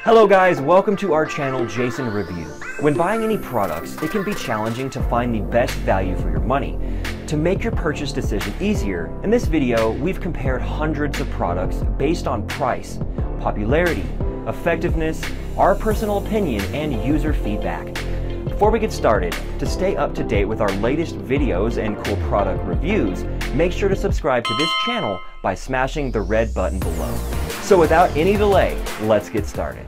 Hello guys, welcome to our channel Jason Review. When buying any products, it can be challenging to find the best value for your money. To make your purchase decision easier, in this video we've compared hundreds of products based on price, popularity, effectiveness, our personal opinion, and user feedback. Before we get started, to stay up to date with our latest videos and cool product reviews, make sure to subscribe to this channel by smashing the red button below. So without any delay, let's get started.